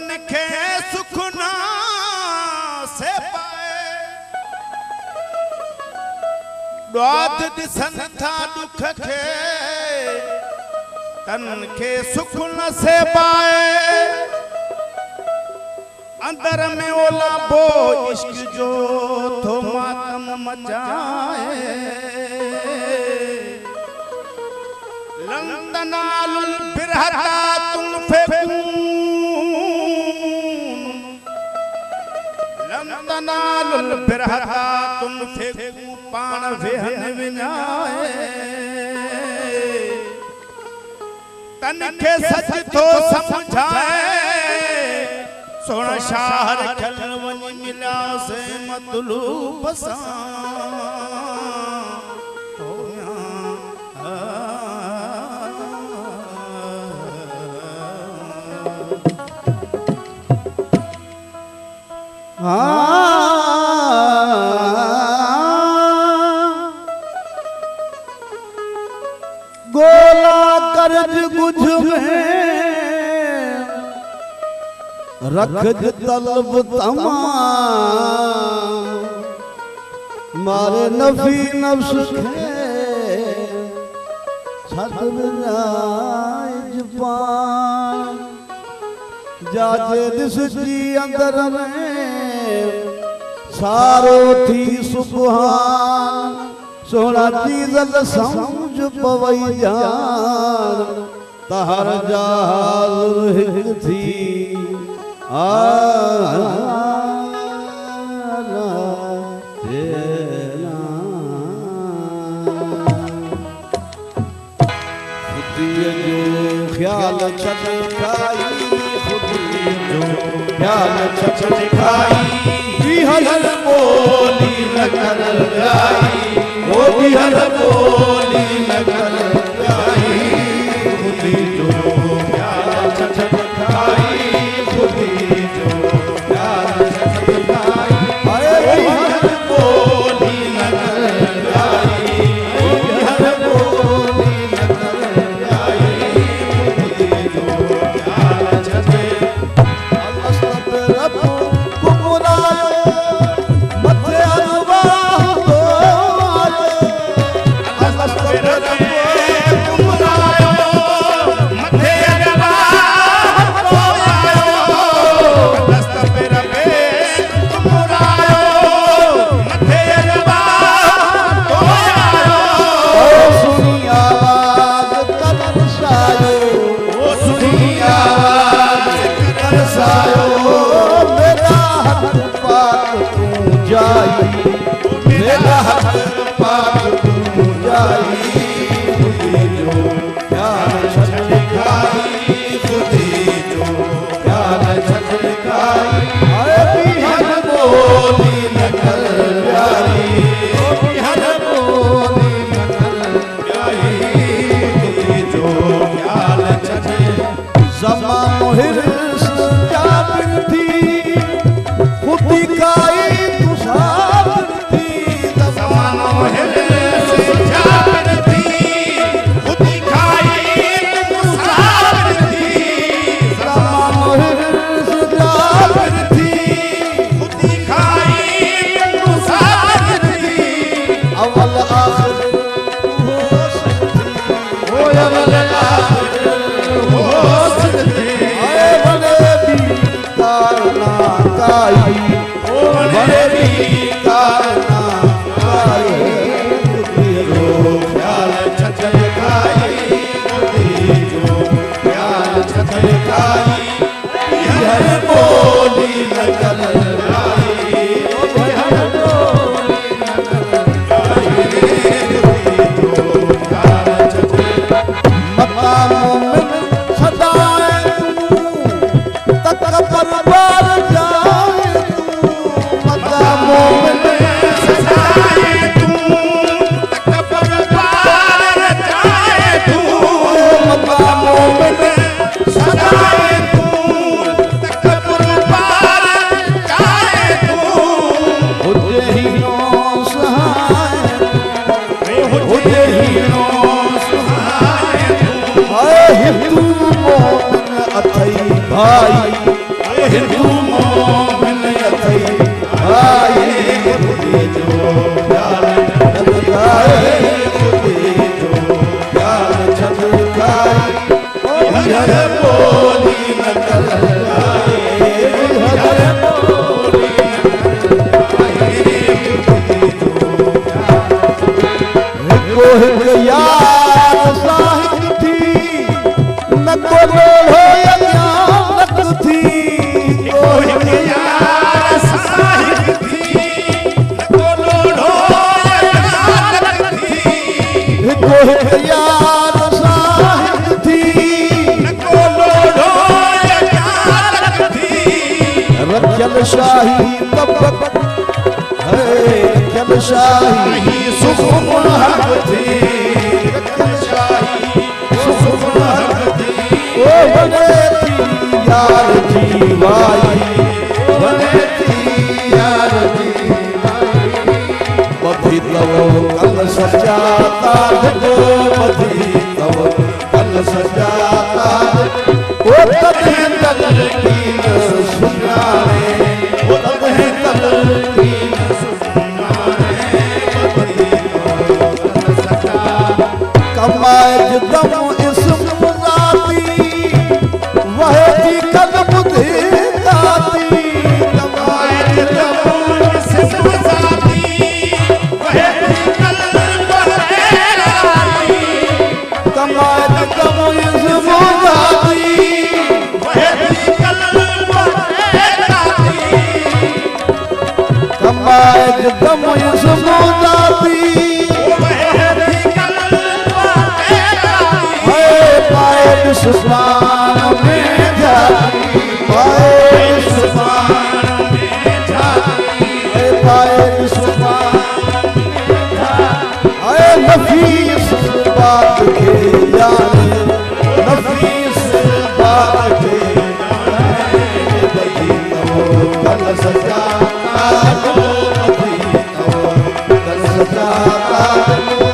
तन खे सुख ना से पाए ॾाद ॾिसन था दुख खे तन खे सुख न से पाए अंदर में ओलाबो इश्क जो तो मातम मचाए लंदनालुल बिरहता लंदनालुल बिरहता तुम फेकू पान वेहन विञाए तन खे सच तो समझाए सोना शाहर खल वञी मिला से मतलूब सां गोला करज गुझ में रख तलब तमाम मारे नफी नफ्स खे छत जुबान जाजे दिस जी अंदर में सारो थी सुबहान सोना चीज़ समझ पवई जान तहर जाल हिक थी खुदिय जो ख्याल छटकाई खुदिय जो ख्याल छटकाई बिहर बोली न कर गाई वो बिहर बोली न कर गाई खुदी जो ख्याल छटकाई खुदी जो ख्याल छटकाई अरे बिहर बोली न कर गाई बिहर बोली न कर गाई खुदी जो ख्याल छटकाई रब मेरा हक पाक तू जाई खुदी जो ख्याल छटकाई खुदी जो ख्याल छटकाई अरे बिहर बोली न कर प्यारी बिहर बोली न कर प्यारी खुदी जो ख्याल छटकाई ज़मानो हिर्स जाबिर थी खुदी काई भाई रखियल शाही तब है रखियल शाही सुखुन हक थी रखियल शाही सुखुन हक थी ओ बने थी यार जीवाई बने थी यार जीवाई बधी तव कल सजाता दो बधी तव कल सजाता ओ तब है तल की सुनारे ओ तब है तल की सुनारे बधी तव कल सजा कमाए दम इसम जाती वह भी कल बुद्धि जाती कमाए दम इसम जाती वह भी कल बहराती कमाए दम इसम जाती वह भी कल बहराती कमाए दम इसम जाती सुस्मान में जाती पाए सुस्मान में जाती पाए सुस्मान में जाती आए नफीस बात के जाने नफीस बात के जाने बदी तो कल सजाता दो बदी तो कल सजाता दो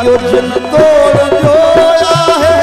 जिन तोड़ जोया है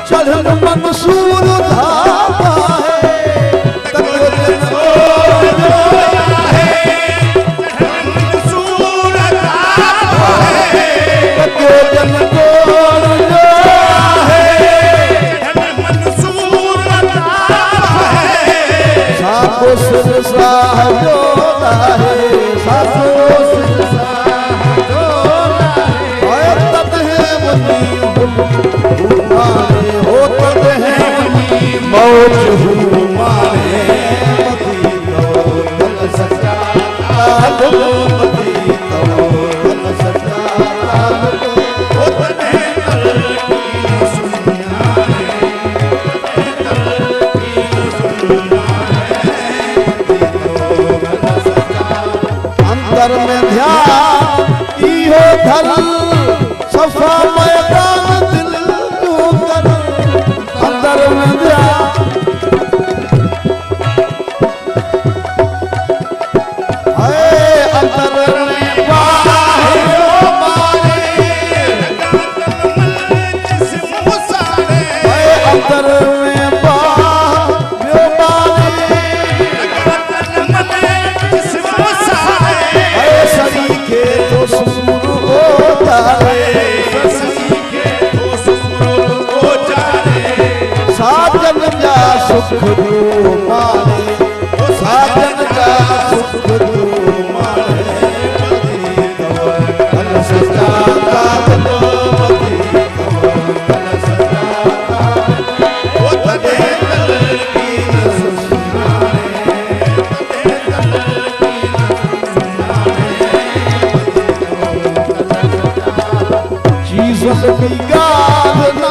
चढ़न मंसूर धावा है तको जिन तोड़ जोया है चढ़न मंसूर धावा है तको जिन तोड़ जोया है चढ़न मंसूर धावा है साको सिर साह जोता है साको सिर साह मौज हूँ मारे बदी तो कल सजाता दो बदी तो कल सजाता दो ओ तने कल की सुनारे तने कल की सुनारे बदी तो कल सजा अंदर में ध्यान इहो धर सफा मैदान दिल तू कर अंदर में ध्यान सुख दो मारे साजन का सुख दो मारे बदी तो कल सजाता दो बदी तो कल सजाता ओ तने कल की सुनारे तने कल की सुनारे बदी तो कल सजाता चीज़ की गाद